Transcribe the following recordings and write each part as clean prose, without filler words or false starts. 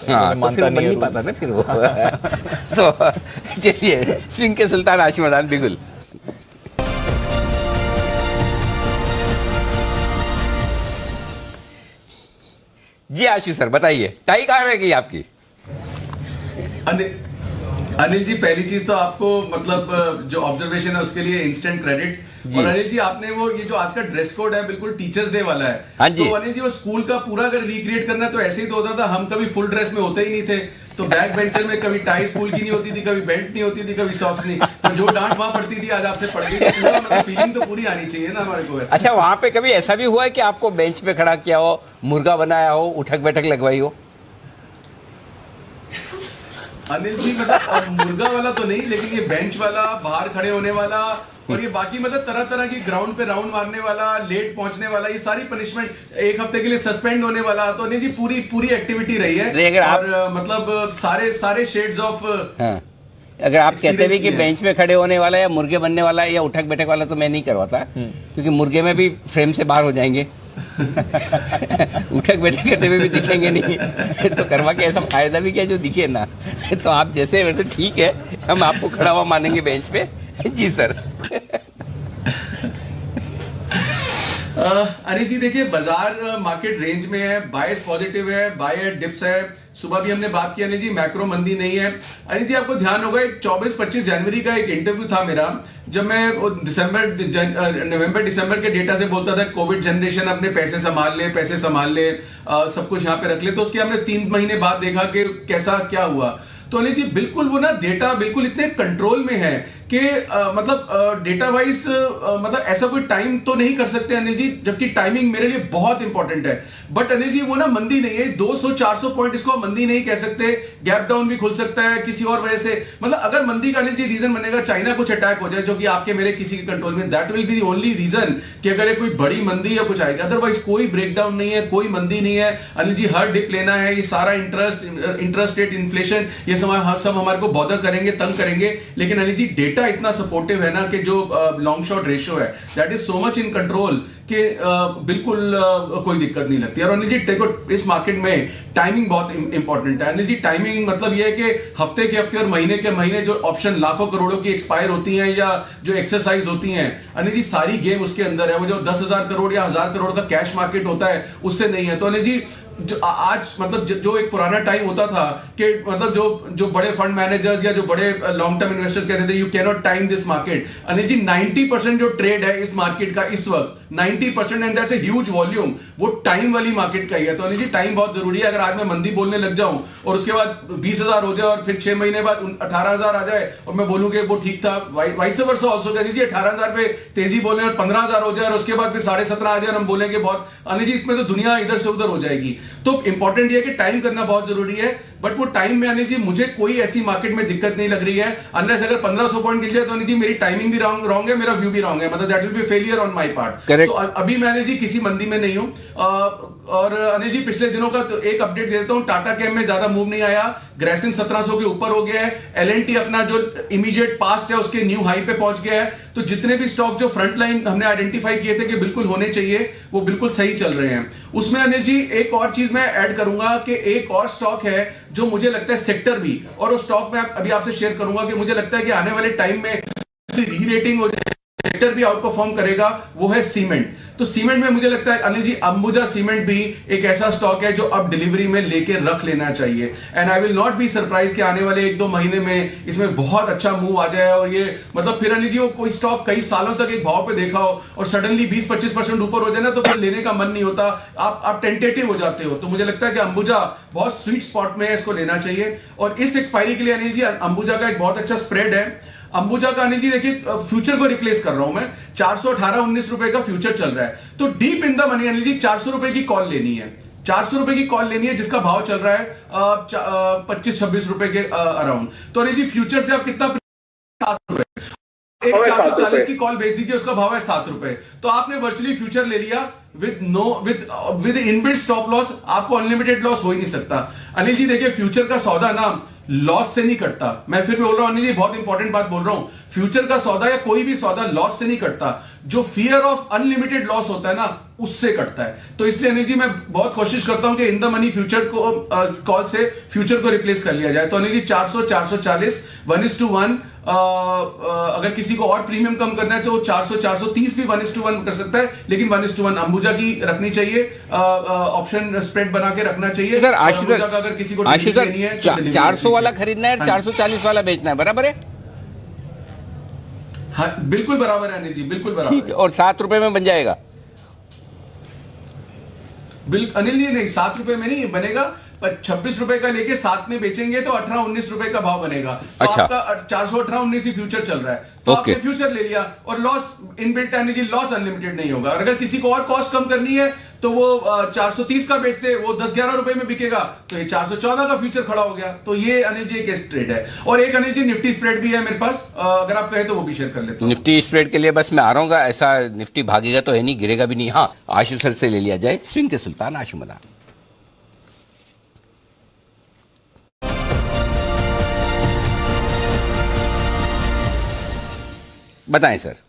हाँ तो फिर मानता बन नहीं है नहीं पाता rules। ना फिर वो तो चलिए, स्विंग के सुल्तान हाशिम अदनान बिगुल। जी आशीष सर बताइए, टाई कहाँ रह गई आपकी? अनिल अनिल जी, पहली चीज तो आपको मतलब जो ऑब्जर्वेशन है उसके लिए इंस्टेंट क्रेडिट। जी और अनिल जी, आपने वो ये जो आज का ड्रेस कोड है बिल्कुल टीचर्स डे वाला है। हाँ जी। तो अनिल जी, वो स्कूल का पूरा अगर रिक्रिएट करना है तो ऐसे ही तो होता था, हम कभी फुल ड्रेस में होते ही नहीं थे। तो बैक बेंचर में कभी टाई स्कूल की नहीं होती थी, कभी बेल्ट नहीं होती थी, कभी सॉक्स नहीं, तो जो डांट वहां पड़ती थी आज आपसे पड़ गई। तो पूरा मतलब फीलिंग तो पूरी आनी चाहिए ना हमारे को। अच्छा, वहां पे कभी ऐसा भी हुआ है कि आपको बेंच पे खड़ा किया हो, मुर्गा बनाया हो, उठक बैठक लगवाई हो? अनिल जी, मतलब मुर्गा वाला तो नहीं, लेकिन ये बेंच वाला, बाहर खड़े होने वाला, और ये बाकी मतलब तरह तरह की ग्राउंड पे राउंड मारने वाला, लेट पहुंचने वाला, ये सारी पनिशमेंट, एक हफ्ते के लिए सस्पेंड होने वाला। तो अनिल जी, पूरी पूरी एक्टिविटी रही है। नहीं, अगर आप और मतलब सारे सारे शेड्स ऑफ हाँ, अगर आप कहते भी कि एक्सपीरियंस बेंच पे खड़े होने वाला या मुर्गे बनने वाला या उठक बैठक वाला, तो मैं नहीं करवाता, क्योंकि मुर्गे में भी फ्रेम से बाहर हो जाएंगे उठक बैठक करने में भी दिखेंगे नहीं तो करवा के ऐसा फायदा भी क्या जो दिखे ना तो आप जैसे वैसे ठीक है, हम आपको खड़ा हुआ मानेंगे बेंच पे। जी सर। अनिल जी देखिए, बाजार मार्केट रेंज में है, बायस पॉजिटिव है, बाय डिप्स है। सुबह भी हमने बात की अनिल जी, मैक्रो मंदी नहीं है। अनिल जी, आपको ध्यान होगा, एक 24-25 जनवरी का एक इंटरव्यू था मेरा, जब मैं नवंबर दिसंबर के डेटा से बोलता था कोविड जनरेशन अपने पैसे संभाल ले, पैसे संभाल ले, सब कुछ यहाँ पे रख ले। तो उसके हमने 3 महीने बाद देखा कि कैसा क्या हुआ। तो अनिल जी, बिल्कुल वो ना डेटा बिल्कुल इतने कंट्रोल में है कि मतलब डेटा वाइज मतलब ऐसा कोई टाइम तो नहीं कर सकते अनिल जी, जबकि टाइमिंग मेरे लिए बहुत इंपॉर्टेंट है। बट अनिल जी, वो ना मंदी नहीं है, 200-400 पॉइंट इसको मंदी नहीं कह सकते। गैप डाउन भी खुल सकता है किसी और वजह से। मतलब अगर मंदी का अनिल जी रीजन बनेगा चाइना कुछ अटैक हो जाए, जो कि आपके मेरे किसी के कंट्रोल में, that will be only reason कि अगर कोई बड़ी मंदी या कुछ आएगी। अदरवाइज कोई ब्रेकडाउन नहीं है, कोई मंदी नहीं है अनिल जी। हर डिप लेना है, ये सारा इंटरेस्ट रेट, इन्फ्लेशन, ये सब हमारे को बॉदर करेंगे, तंग करेंगे। लेकिन अनिल जी, डेटा इतना सपोर्टिव है ना कि जो लॉन्ग शॉर्ट रेशियो है that is so much in control कि बिल्कुल कोई दिक्कत नहीं लगती। और अनिल जी देखो, इस मार्केट में टाइमिंग बहुत इंपॉर्टेंट है अनिल जी। टाइमिंग मतलब ये है कि हफ्ते के हफ्ते और महीने के महीने जो ऑप्शन लाखों करोड़ों की एक्सपायर होती हैं या जो एक्सरसाइज होती हैं अनिल जी, सारी गेम उसके अंदर है। वो जो 10,000 करोड़ या 1,000 करोड़ का कैश मार्केट होता है, उससे नहीं है। तो अनिल जी, जो आज मतलब जो एक पुराना टाइम होता था कि मतलब जो बड़े फंड मैनेजर्स या जो बड़े लॉन्ग टर्म इन्वेस्टर्स कहते थे you can not time this market. Anil ji, 90% जो ट्रेड है इस मार्केट का इस वक्त 90%, and that's a huge volume, वो टाइम वाली मार्केट का ही है। तो अनिल जी, टाइम बहुत जरूरी है। अगर आज मैं मंदी बोलने लग जाऊं और उसके बाद 20,000 हो जाए और फिर 6 महीने बाद 18,000 आ जाए और मैं बोलूं कि वो ठीक था, vice versa also. Anil ji, 18,000 पे तेजी बोले और 15,000 हो जाए और उसके बाद फिर 17.5 आ जाए और हम बोलेंगे बहुत, अनिल जी इसमें तो दुनिया इधर से उधर हो जाएगी। तो इंपॉर्टेंट ये कि टाइम करना बहुत जरूरी है। बट वो टाइम में अनिल जी मुझे कोई ऐसी मार्केट में दिक्कत नहीं लग रही है, अनलेस अगर 1,500 पॉइंट गिर जाए तो अनिल जी मेरी टाइमिंग भी रॉन्ग है, मेरा व्यू भी रॉन्ग है, मतलब that will B failure on my part. Correct. सो अभी मैं अनिल जी किसी मंदी में नहीं हूं। और अनिल जी, पिछले दिनों का तो एक अपडेट देता हूं, टाटा कैम में ज्यादा मूव नहीं आया, ग्रेसिन 1700 के ऊपर हो गया है, एलएनटी अपना जो इमीडिएट पास्ट है उसके न्यू हाई पे पहुंच गया है। तो जितने भी स्टॉक जो फ्रंट लाइन हमने आइडेंटिफाई किए थे कि बिल्कुल होने चाहिए, वो बिल्कुल सही चल रहे हैं। उसमें अनिल जी एक और चीज मैं ऐड करूंगा कि एक और स्टॉक है जो मुझे लगता है सेक्टर भी, और उस स्टॉक में अभी आपसे शेयर करूंगा कि मुझे लगता है कि आने वाले टाइम में री रेटिंग हो जाए, सेक्टर भी आउट परफॉर्म करेगा, वो है सीमेंट। तो सीमेंट में मुझे लगता है अनिल जी, अंबुजा सीमेंट भी एक ऐसा स्टॉक है जो अब डिलीवरी में लेके रख लेना चाहिए। And I will not be surprise कि आने वाले 1-2 महीने में इसमें बहुत अच्छा मूव आ जाए। और ये मतलब फिर अनिल जी, वो कोई स्टॉक कई सालों तक एक भाव पे देखा हो और सडनली 20-25% ऊपर हो जाए ना, तो फिर लेने का मन नहीं होता, आप टेंटेटिव हो जाते हो। तो मुझे लगता है कि अंबुजा बहुत स्वीट स्पॉट में है, इसको लेना चाहिए। और इस एक्सपायरी के लिए अनिल जी, अंबुजा का एक बहुत अच्छा स्प्रेड है। अंबुजा का अनिल जी देखिए, फ्यूचर को रिप्लेस कर रहा हूं मैं, 418-19 रुपए का फ्यूचर चल रहा है। तो deep in the money Anil ji 400 रुपए की कॉल लेनी है, 400 रुपए की कॉल लेनी है, जिसका भाव चल रहा है 25-26 रुपए के अराउंड। तो अनिल जी, फ्यूचर से आप कितना, 7 रुपए, एक 440 की कॉल भेज दीजिए, उसका भाव है 7 रुपए। तो आपने वर्चुअली फ्यूचर ले लिया विद इनबिल्ट स्टॉप लॉस। आपको अनलिमिटेड लॉस हो ही नहीं सकता अनिल जी। देखिए, फ्यूचर का सौदा ना लॉस से नहीं कटता। मैं फिर बोल रहा हूं अनिल जी, बहुत इंपॉर्टेंट बात बोल रहा हूं, फ्यूचर का सौदा या कोई भी सौदा लॉस से नहीं कटता। जो फियर ऑफ अनलिमिटेड लॉस होता है ना, उससे कटता है। तो इसलिए अनिल जी मैं बहुत कोशिश करता हूं कि इन द मनी फ्यूचर को कॉल से फ्यूचर को रिप्लेस कर लिया जाए। तो अनिल जी 400 440 1:1, अगर किसी को और प्रीमियम कम करना है तो 400 430 भी 1:1 कर सकता है, लेकिन 1:1 अंबुजा की रखनी चाहिए, ऑप्शन स्प्रेड बना के रखना चाहिए। सर अंबुजा का अगर किसी को आशु सर लेनी है तो 400 वाला खरीदना है, 440 वाला बेचना है, बराबर है? हाँ बिल्कुल बराबर है अनिल जी, बिल्कुल बराबर ठीक है, और 7 रुपए में बन जाएगा? अनिल जी नहीं, 7 रुपए में नहीं बनेगा, पर 26 रुपए का लेके 7 में बेचेंगे तो 18-19 रुपए का भाव बनेगा। तो अच्छा। आपका 418-19 ही फ्यूचर चल रहा है, तो आपने फ्यूचर ले लिया और loss inbuilt energy, loss unlimited नहीं होगा। और अगर किसी को और कॉस्ट कम करनी है तो वो 430 का बेचते, वो 10-11 रुपए में बिकेगा, तो ये 414 का फ्यूचर खड़ा हो गया। तो ये अनिल जी एक ट्रेड है। और एक अनिल जी निफ्टी स्प्रेड भी है मेरे पास, अगर आप कहें तो वो भी शेयर कर लेते हैं। निफ्टी स्प्रेड के लिए बस मैं आ रहा हूँ, ऐसा निफ्टी भागेगा तो है नहीं, गिरेगा भी नहीं। हाँ, आशु सर से ले लिया जाए स्विंग के सुल्तान आशु मदान। बताएं सर।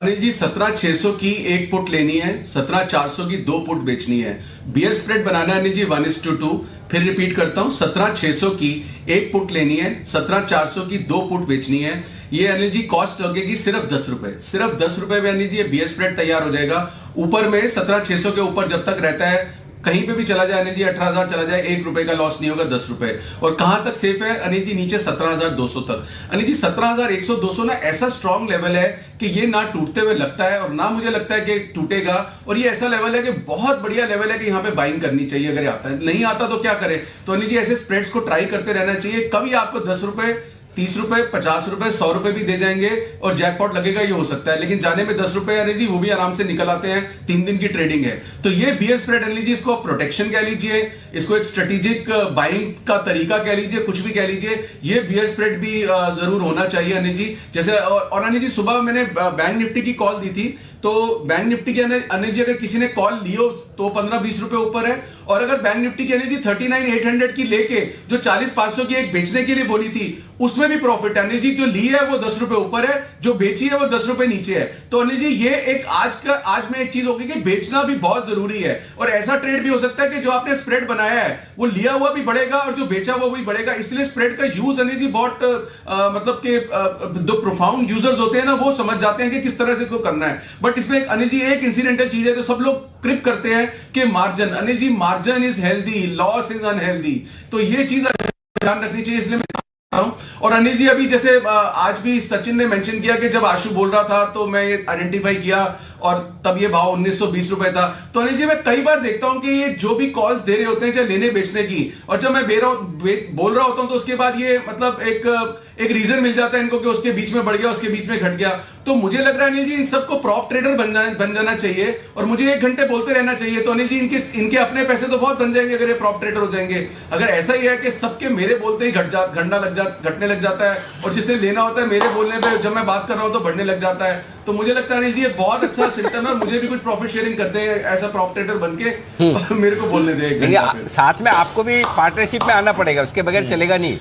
अनिल जी 17,600 की एक पुट लेनी है, 17,400 की 2 पुट बेचनी है। बियर स्प्रेड बनाना है अनिल जी 1:2। फिर रिपीट करता हूं, 17,600 की एक पुट लेनी है, 17,400 की 2 पुट बेचनी है। ये अनिल जी कॉस्ट लगेगी सिर्फ 10 रुपए, सिर्फ 10 रुपए में अनिल जी ये बियर स्प्रेड तैयार हो जाएगा। ऊपर में 17,600 के ऊपर जब तक रहता है, कहीं पे भी चला जाए अनिल जी, 18,000 चला जाए, 1 रुपए का लॉस नहीं होगा, 10 रुपए। और कहां तक सेफ है अनिल जी? नीचे 17,200 तक। अनिल जी 17,100 200 ना ऐसा स्ट्रॉन्ग लेवल है कि ये ना टूटते हुए लगता है और ना मुझे लगता है कि टूटेगा। और ये ऐसा लेवल है कि बहुत बढ़िया लेवल है कि यहाँ पे बाइंग करनी चाहिए अगर आता है। नहीं आता तो क्या करे? तो अनिल जी ऐसे स्प्रेड्स को ट्राई करते रहना चाहिए। कभी आपको 10 रुपए, 30 रुपए, 50 रुपए, 100 रुपए भी दे जाएंगे और जैकपॉट लगेगा, ये हो सकता है। लेकिन जाने में 10 रुपए अनिल जी वो भी आराम से निकल आते हैं, 3 दिन की ट्रेडिंग है। तो ये बियर स्प्रेड अनिल जी, इसको प्रोटेक्शन कह लीजिए, इसको एक स्ट्रेटेजिक बाइंग का तरीका कह लीजिए, कुछ भी कह लीजिए, ये बियर स्प्रेड भी जरूर होना चाहिए अनिल जी। जैसे और अनिल जी सुबह मैंने बैंक निफ्टी की कॉल दी थी, तो बैंक निफ्टी के अनिल जी अगर किसी ने कॉल लियो तो 15-20 रुपए ऊपर है। और अगर बैंक निफ्टी की अनिल जी 39,800 की लेके जो 40,500 की एक बेचने के लिए बोली थी, उसमें भी प्रॉफिट है अनिल जी। जो ली है वो 10 रुपए ऊपर है, जो बेची है वो 10 रुपए नीचे है। तो अनिल जी ये एक आज में एक चीज होगी कि बेचना भी बहुत जरूरी है। और ऐसा ट्रेड भी हो सकता है कि जो आपने स्प्रेड बनाया है वो लिया हुआ भी बढ़ेगा और जो बेचा हुआ भी बढ़ेगा। इसलिए स्प्रेड का यूज अनिल जी बहुत मतलब कि जो प्रोफाउंड यूजर्स होते हैं ना, वो समझ जाते हैं कि किस तरह से इसको करना है। बट इसमें अनिल जी एक इंसिडेंटल चीज है जो सब लोग क्रिप करते हैं कि margin, Anil ji margin is healthy, loss is unhealthy. तो ये चीज ध्यान रखनी चाहिए। इसलिए और अनिल जी अभी जैसे आज भी सचिन ने मेंशन किया कि जब आशु बोल रहा था तो मैं ये आइडेंटिफाई किया और तब ये भाव 1920 रुपए था। तो अनिल जी मैं कई बार देखता हूं कि ये जो भी कॉल्स दे रहे होते हैं चाहे लेने बेचने की, और जब मैं बोल रहा होता हूं तो उसके बाद ये मतलब एक रीजन मिल जाता है इनको कि उसके बीच में बढ़ गया, उसके बीच में घट गया। तो मुझे लग रहा है अनिल जी इन सबको प्रॉप ट्रेडर बन जाना चाहिए और मुझे 1 घंटे बोलते रहना चाहिए। तो अनिल जी इनके अपने पैसे तो बहुत बन जाएंगे अगर ये प्रॉप ट्रेडर हो जाएंगे। अगर ऐसा ही है कि सबके मेरे बोलते ही घटने लग जाता है और जिसने लेना होता है मेरे बोलने पे जब मैं बात कर रहा हूं तो बढ़ने लग जाता है। तो मुझे लगता है अनिल जी ये बहुत अच्छा सिस्टम है। मुझे भी कुछ प्रॉफिट शेयरिंग करते हैं ऐसा प्रॉप ट्रेडर बन के, मेरे को बोलने दे। साथ में आपको भी पार्टनरशिप में आना पड़ेगा, उसके बगैर चलेगा नहीं।